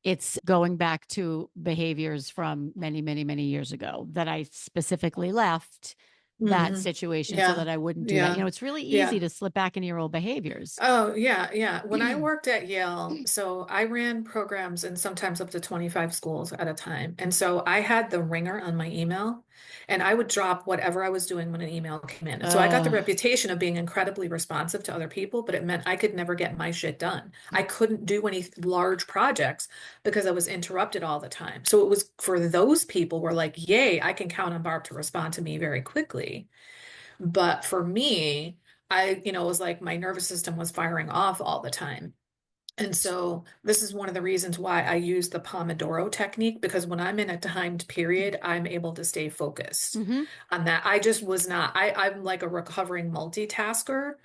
it's going back to behaviors from many, many, many years ago that I specifically left that Hmm. situation so Yeah. that I wouldn't do that. Yeah. It's really easy Yeah. to slip back into your old behaviors. Oh, yeah, yeah. When I worked at Yale, so I ran programs in sometimes up to 25 schools at a time. And so I had the ringer on my email, and I would drop whatever I was doing when an email came in. And so I got the Uh, reputation of being incredibly responsive to other people, but it meant I could never get my shit done. I couldn't do any large projects because I was interrupted all the time. So it was for those people were like, yay, I can count on Barb to respond to me very quickly. But for me, it was like my nervous system was firing off all the time. And so this is one of the reasons why I use the Pomodoro technique, because when I'm in a timed period, I'm able to stay focused mm-hmm. on that. I just was not. I'm like a recovering multitasker.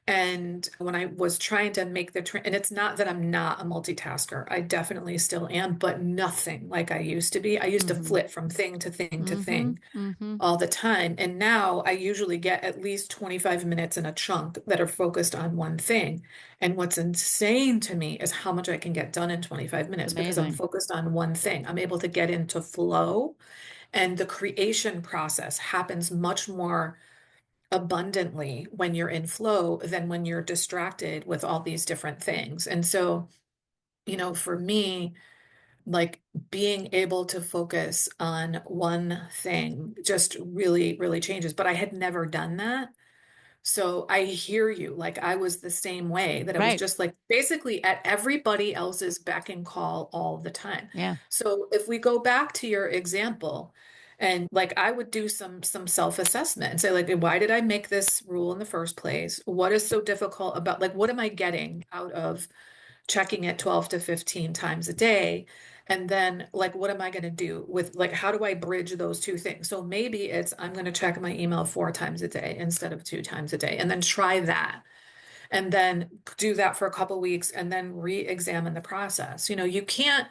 And when I was trying to make and it's not that I'm not a multitasker, I definitely still am, but nothing like I used to be. I used to Mm-hmm. flip from thing to thing to Mm-hmm. thing Mm-hmm. all the time. And now I usually get at least 25 minutes in a chunk that are focused on one thing. And what's insane to me is how much I can get done in 25 It's minutes because I'm amazing. focused on one thing. I'm able to get into flow, and the creation process happens much more abundantly when you're in flow than when you're distracted with all these different things. And so, for me, like being able to focus on one thing just really, really changes. But I had never done that. So I hear you. Like I was the same way, that I was Right. just like basically at everybody else's beck and call all the time. Yeah. So if we go back to your example, and like I would do some self-assessment and say, like, why did I make this rule in the first place? What is so difficult about, like, what am I getting out of checking it 12 to 15 times a day? And then, like, what am I going to do with, like, how do I bridge those two things? So maybe it's I'm going to check my email 4 times a day instead of 2 times a day, and then try that. And then do that for a couple weeks and then re-examine the process. You can't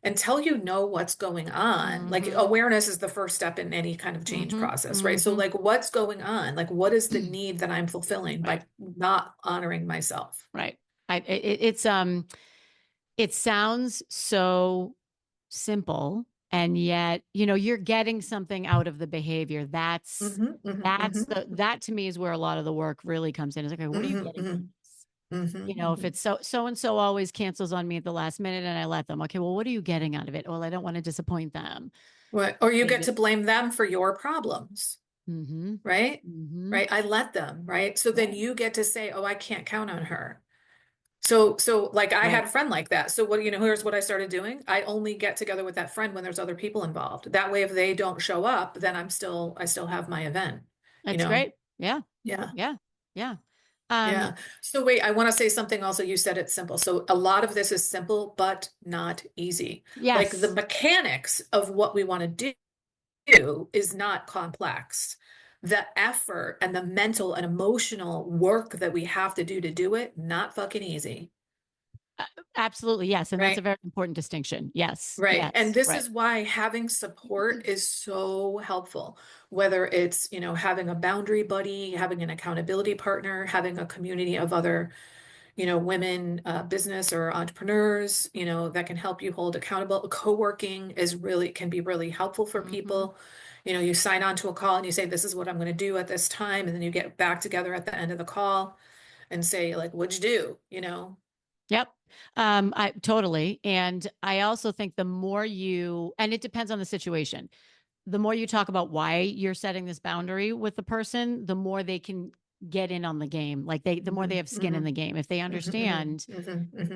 until you know what's going on. Like Mm-hmm. awareness is the first step in any kind of change Mm-hmm. process, right? So Mm-hmm. like what's going on? Like what is the need that I'm fulfilling Right. by not honoring myself? Right. It sounds so simple, and yet, you're getting something out of the behavior. That's Hmm. that's Hmm. the that to me is where a lot of the work really comes in. Is like, okay, what are you Hmm. getting from Hmm. this? Hmm. If Hmm. it's so and so always cancels on me at the last minute and I let them. Okay, well, what are you getting out of it? Well, I don't want to disappoint them. What, or you get Maybe. to blame them for your problems. Mm-hmm. right? Mm-hmm. Right? I let them, right? So then Right. you get to say, oh, I can't count on her. So like I had Right. a friend like that. So what, here's what I started doing. I only get together with that friend when there's other people involved. That way, if they don't show up, then I still have my event, you That's know? great. Yeah. Yeah. Yeah. Yeah. Um, Yeah. So wait, I want to say something also. You said it's simple. So a lot of this is simple, but not easy. Like the yes. mechanics of what we want to do is not complex. The effort and the mental and emotional work that we have to do it, not fucking easy. Uh, Absolutely. Yes. And that's a Right. very important distinction. Yes. Right. And Yes. this Right. is why having support is so helpful, whether it's, having a boundary buddy, having an accountability partner, having a community of other, women, business or entrepreneurs, that can help you hold accountable. Co-working can be really helpful for Mm-hmm. people. You sign on to a call and you say, this is what I'm going to do at this time. And then you get back together at the end of the call and say, like, what'd you do? Yep. I totally. And I also think the more you, and it depends on the situation, the more you talk about why you're setting this boundary with the person, the more they can get in on the game. Like the more they Hmm. have skin in Hmm. the game. If they Hmm. understand, Hmm.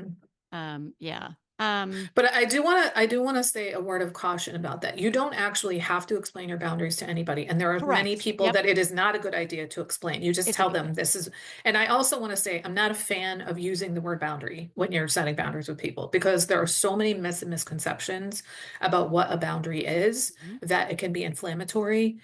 Hmm. yeah. But I do want to say a word of caution about that. You don't actually have to explain your boundaries to anybody. And there are many Correct. people Yep. that it is not a good idea to explain. You just It's a tell good them thing. this is, and I also want to say I'm not a fan of using the word boundary when you're setting boundaries with people because there are so many myths and misconceptions about what a boundary is Mhm. that it can be inflammatory.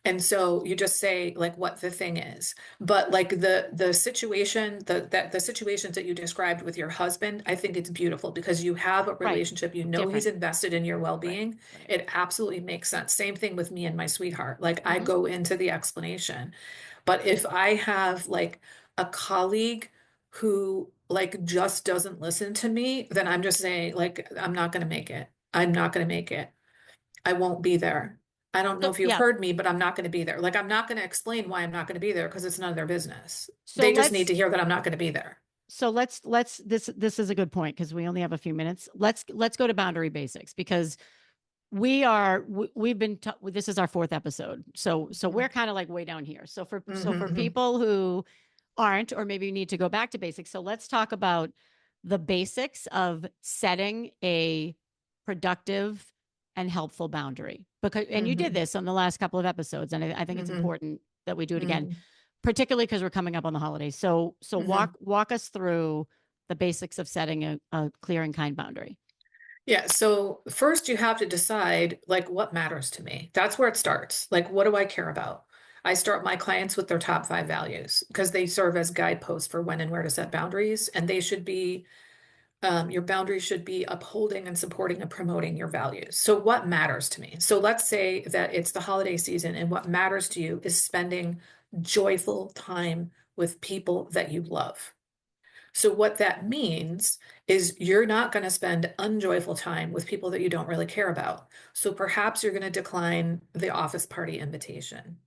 And so you just say like what the thing is. But like the situation, the situations that you described with your husband, I think it's beautiful because you have a Right. relationship, he's Different. invested in your Right. well-being. Right. It absolutely makes sense. Same thing with me and my sweetheart. Like I Hmm. go into the explanation. But if I have like a colleague who like just doesn't listen to me, then I'm just saying like I'm not going to make it. I'm not going to make it. I won't be there. I don't know So if you've yeah. heard me, but I'm not going to be there. Like, I'm not going to explain why I'm not going to be there because it's none of their business. So They just need let's to hear that I'm not going to be there. let's this is a good point because we only have a few minutes. Let's go to boundary basics because we've been this is our fourth episode. So we're kind of like way down here. So for Hmm. people who aren't or maybe you need to go back to basics. So let's talk about the basics of setting a productive and helpful boundary. Because and you did Hmm. this on the last couple of episodes and I think it's Hmm. important that we do it again, Hmm. particularly because we're coming up on the holidays. So Hmm. walk us through the basics of setting a clear and kind boundary. Yeah. So first you have to decide like what matters to me. That's where it starts. Like, what do I care about? I start my clients with their top 5 values because they serve as guideposts for when and where to set boundaries, and they should be your boundaries should be upholding and supporting and promoting your values. So, what matters to me? So, let's say that it's the holiday season, and what matters to you is spending joyful time with people that you love. So, what that means is you're not going to spend unjoyful time with people that you don't really care about. So, perhaps you're going to decline the office party invitation,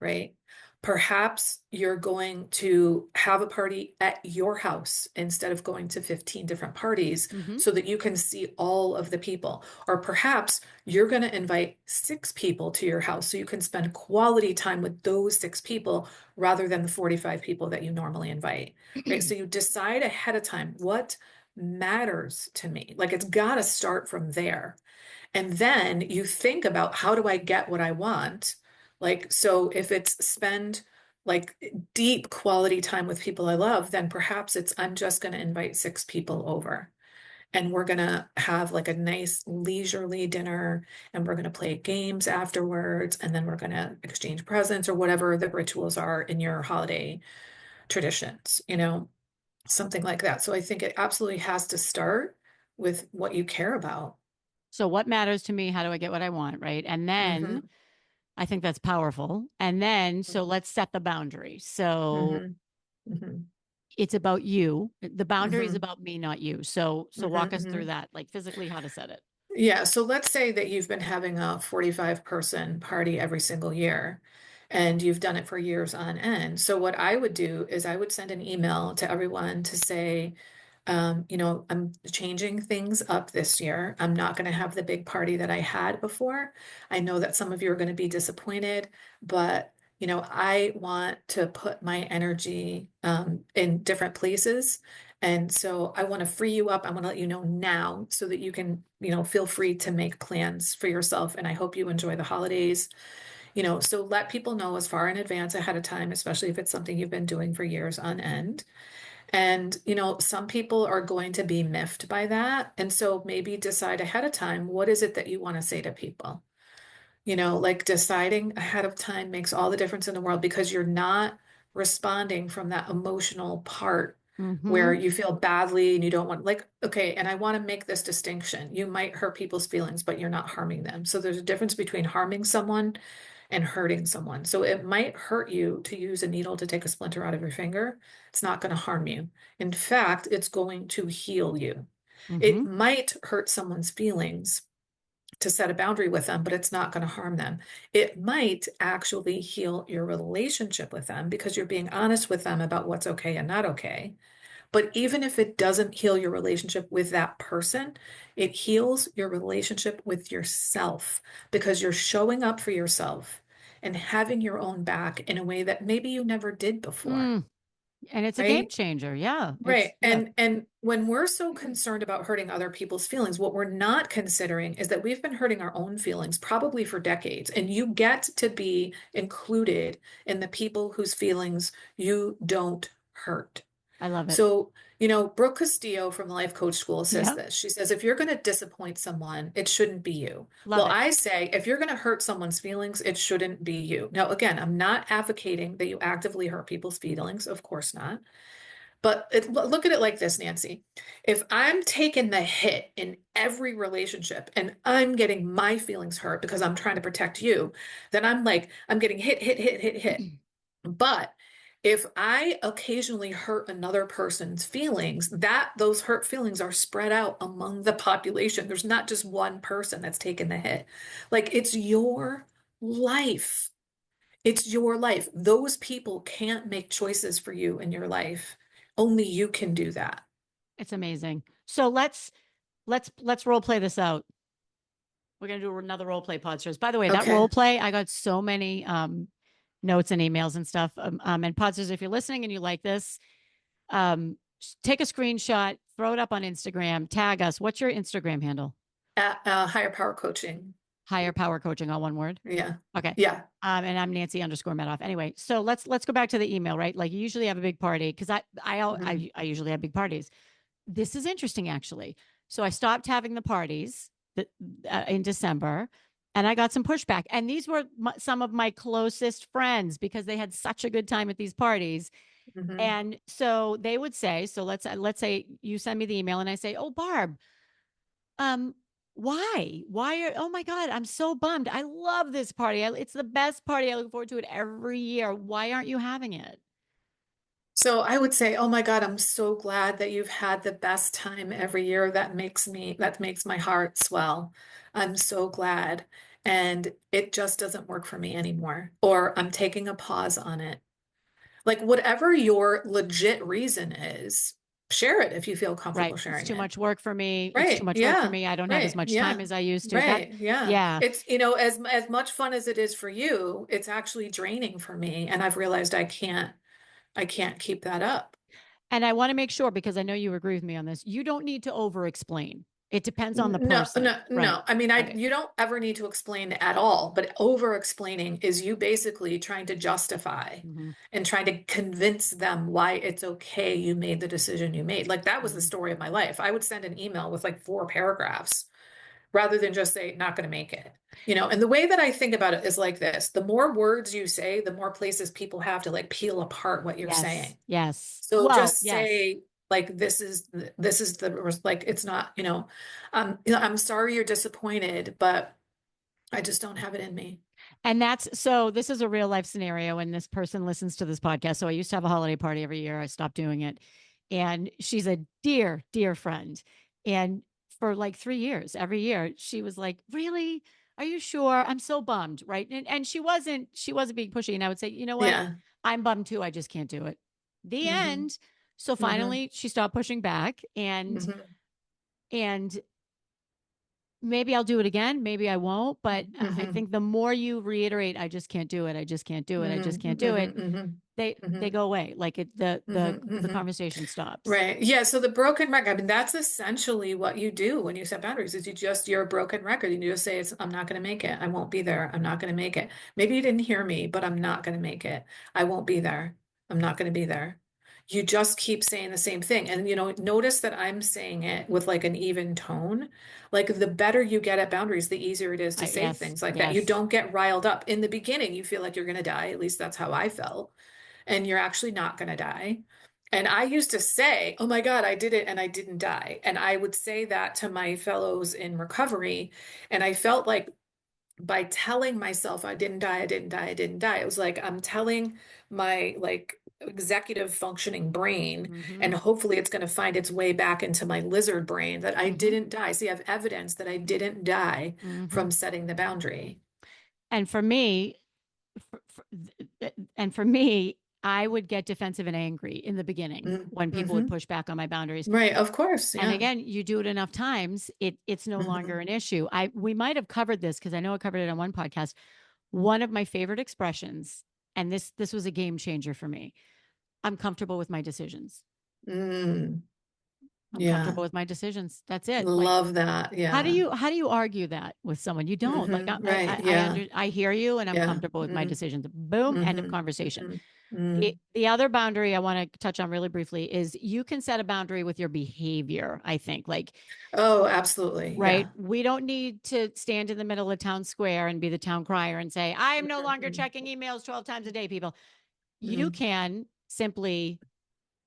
right? Perhaps you're going to have a party at your house instead of going to 15 different parties Mm-hmm. so that you can see all of the people. Or perhaps you're going to invite 6 people to your house so you can spend quality time with those 6 people rather than the 45 people that you normally invite, right? So you decide ahead of time what matters to me. Like it's got to start from there. And then you think about how do I get what I want? Like, so if it's spend like deep quality time with people I love, then perhaps it's I'm just going to invite 6 people over and we're going to have like a nice leisurely dinner and we're going to play games afterwards and then we're going to exchange presents or whatever the rituals are in your holiday traditions, something like that. So I think it absolutely has to start with what you care about. So what matters to me? How do I get what I want? Right. And then Hmm. I think that's powerful. And then, so let's set the boundary. So Hmm. Hmm. it's about you. The boundary is Hmm. about me, not you. So walk us through Hmm. that, like physically how to set it. Yeah, so let's say that you've been having a 45-person party every single year and you've done it for years on end. So what I would do is I would send an email to everyone to say, I'm changing things up this year. I'm not going to have the big party that I had before. I know that some of you are going to be disappointed, but I want to put my energy in different places. And so I want to free you up. I want to let you know now so that you can, feel free to make plans for yourself. And I hope you enjoy the holidays. So let people know as far in advance ahead of time, especially if it's something you've been doing for years on end. And, some people are going to be miffed by that. And so maybe decide ahead of time, what is it that you want to say to people? Like deciding ahead of time makes all the difference in the world because you're not responding from that emotional part where Mm-hmm. you feel badly and you don't want, like, okay, and I want to make this distinction. You might hurt people's feelings, but you're not harming them. So there's a difference between harming someone and hurting someone. So it might hurt you to use a needle to take a splinter out of your finger. It's not going to harm you. In fact, it's going to heal you. Mm-hmm. It might hurt someone's feelings to set a boundary with them, but it's not going to harm them. It might actually heal your relationship with them because you're being honest with them about what's okay and not okay. But even if it doesn't heal your relationship with that person, it heals your relationship with yourself because you're showing up for yourself and having your own back in a way that maybe you never did before, Mm. And it's a game right? changer. Yeah. Right. Yeah. And when we're so concerned about hurting other people's feelings, what we're not considering is that we've been hurting our own feelings probably for decades, and you get to be included in the people whose feelings you don't hurt. I love it. So, Brooke Castillo from the Life Coach School says Yeah. this. She says, if you're going to disappoint someone, it shouldn't be you. Love Well, it. I say, if you're going to hurt someone's feelings, it shouldn't be you. Now, again, I'm not advocating that you actively hurt people's feelings. Of course not. But look at it like this, Nancy. If I'm taking the hit in every relationship and I'm getting my feelings hurt because I'm trying to protect you, then I'm getting hit, hit, hit, hit, hit. But if I occasionally hurt another person's feelings, those hurt feelings are spread out among the population. There's not just one person that's taken the hit. Like it's your life. It's your life. Those people can't make choices for you in your life. Only you can do that. It's amazing. So let's role play this out. We're gonna do another role play, Podsters. By the way, that Okay. role play, I got so many notes and emails and stuff. And Podsters, if you're listening and you like this, take a screenshot, throw it up on Instagram, tag us. What's your Instagram handle? Higher power coaching. Higher Power Coaching, all one word. Yeah. Okay. Yeah. And I'm Nancy underscore Medoff. Anyway, so let's go back to the email, right? Like you usually have a big party because Mhm. I usually have big parties. This is interesting, actually. So I stopped having the parties in December, and I got some pushback. And these were some of my closest friends because they had such a good time at these parties. Mhm. And so they would say, so let's say you send me the email, and I say, "Oh, Barb, um, why are, oh my God, I'm so bummed. I love this party. It's the best party. I look forward to it every year. Why aren't you having it?" So I would say, oh my God, I'm so glad that you've had the best time every year. That makes my heart swell. I'm so glad. And it just doesn't work for me anymore. Or I'm taking a pause on it. Like whatever your legit reason is, share it if you feel Right. comfortable It's sharing too it. much work for me. It's too Right. much work for Yeah. me. I don't have as Right. much time Yeah. as I used to. That, Right. Yeah. yeah. It's, as much fun as it is for you, it's actually draining for me. And I've realized I can't keep that up. And I want to make sure because I know you agree with me on this. You don't need to over explain. It depends on the No, person. no, Right. no. I mean, Okay. you don't ever need to explain at all, but over explaining is you basically trying to justify Hmm. and trying to convince them why it's okay you made the decision you made. Like that was the Hmm. story of my life. I would send an email with like 4 paragraphs rather than just say, not going to make it. And the way that I think about it is like this: the more words you say, the more places people have to like peel apart what you're Yes. saying. Yes. So Well, just yes. say, like, this is the, like, it's not, I'm sorry you're disappointed, but I just don't have it in me. And that's so this is a real life scenario. And this person listens to this podcast. So I used to have a holiday party every year. I stopped doing it. And she's a dear, dear friend. And for like 3 years, every year, she was like, "Really? Are you sure? I'm so bummed." Right. And she wasn't being pushy. And I would say, you know what? Yeah. I'm bummed too. I just can't do it. The Hmm. end. So Mhm. finally she stopped pushing back, Mhm. and maybe I'll do it again, maybe I won't, but I Mhm. think the more you reiterate, I just can't do it, I just can't do it, I just Mhm. can't do it, Mhm. they Mhm. go away. Like Mhm. the Mhm. conversation stops. Right. Yeah. So the broken record, I mean, that's essentially what you do when you set boundaries is you're a broken record. And you just say, I'm not going to make it. I won't be there. I'm not going to make it. Maybe you didn't hear me, but I'm not going to make it. I won't be there. I'm not going to be there. You just keep saying the same thing. And, notice that I'm saying it with like an even tone. Like the better you get at boundaries, the easier it is to say Yes, things like that. You yes. don't get riled up. In the beginning, you feel like you're going to die. At least that's how I felt, and you're actually not going to die. And I used to say, oh my God, I did it and I didn't die. And I would say that to my fellows in recovery. And I felt like by telling myself I didn't die, I didn't die, I didn't die, it was like I'm telling my like executive functioning brain, Mm-hmm. and hopefully it's going to find its way back into my lizard brain that I Mm-hmm. didn't die. See, I have evidence that I didn't die Mm-hmm. from setting the boundary. And for me, for, for, and for me, I would get defensive and angry in the beginning when people would Mm-hmm. push back on my boundaries. Right, of course. And Yeah. again, you do it enough times, it's no longer Hmm. an issue. We might have covered this because I know I covered it on one podcast. One of my favorite expressions, and this was a game changer for me. I'm comfortable with my decisions. Mm, I'm comfortable yeah. with my decisions. That's it. Like, Love that. Yeah. how do you argue that with someone? You don't. Like, Right. Yeah. I hear you, and I'm Yeah. comfortable with my Mm, decisions. Boom, end of hmm conversation. hmm mm. The other boundary I want to touch on really briefly is you can set a boundary with your behavior, I think. Like, Oh, absolutely. right? Yeah. We don't need to stand in the middle of town square and be the town crier and say, I am no longer Hmm. checking emails 12 times a day, people. You Mm. can simply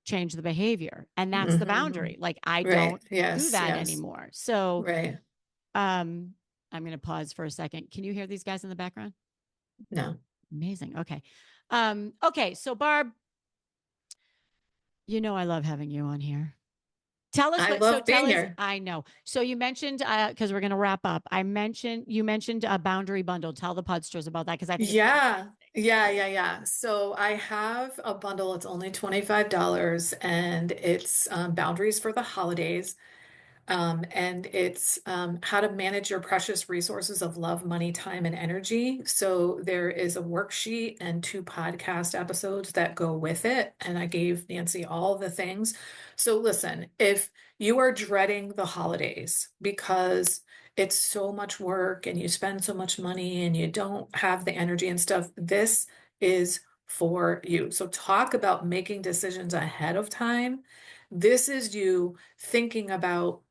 change the behavior. And that's the Hmm. boundary. Like, I Right. don't do Yes. that Yes. anymore. So Right. um I'm going to pause for a second. Can you hear these guys in the background? No. Amazing. Okay. Okay, so Barb, I love having you on here. Tell us I what, so love tell being us, here. I know. So you mentioned, because we're going to wrap up, you mentioned a boundary bundle. Tell the Podsters about that because I think it's Yeah. fantastic. Yeah. So I have a bundle. It's only $25 and it's boundaries for the holidays. And it's how to manage your precious resources of love, money, time, and energy. So there is a worksheet and 2 podcast episodes that go with it. And I gave Nancy all the things. So listen, if you are dreading the holidays because it's so much work and you spend so much money and you don't have the energy and stuff, this is for you. So talk about making decisions ahead of time. This is you thinking about,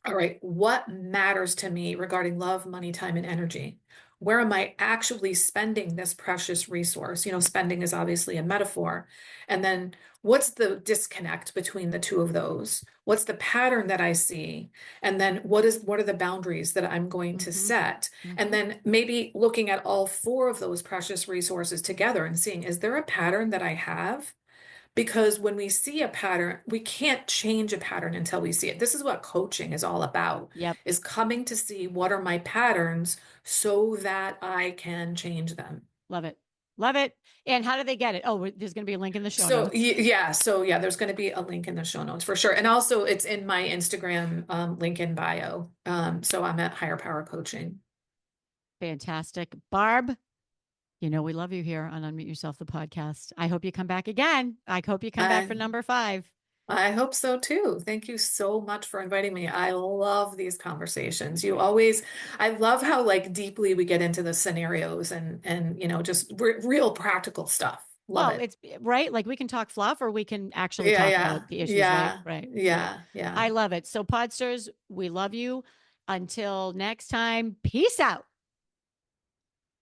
all right, what matters to me regarding love, money, time, and energy? Where am I actually spending this precious resource? Spending is obviously a metaphor. And then what's the disconnect between the two of those? What's the pattern that I see? And then what are the boundaries that I'm going to Mm-hmm. set? And Mm-hmm. then maybe looking at all 4 of those precious resources together and seeing, is there a pattern that I have? Because when we see a pattern, we can't change a pattern until we see it. This is what coaching is all about, Yep. is coming to see what are my patterns so that I can change them. Love it. Love it. And how do they get it? Oh, there's going to be a link in the show So notes. yeah, there's going to be a link in the show notes for sure. And also it's in my Instagram link in bio. So I'm at Higher Power Coaching. Fantastic. Barb, we love you here on Unmute Yourself, the podcast. I hope you come back again. I hope you come back I for number 5. I hope so too. Thank you so much for inviting me. I love these conversations. I love how like deeply we get into the scenarios and just real practical stuff. Love Well, it. it's right. Like we can talk fluff or we can actually Yeah, talk yeah, about the issues, right? yeah, Right. Right. yeah, yeah. I love it. So, Podsters, we love you. Until next time, peace out.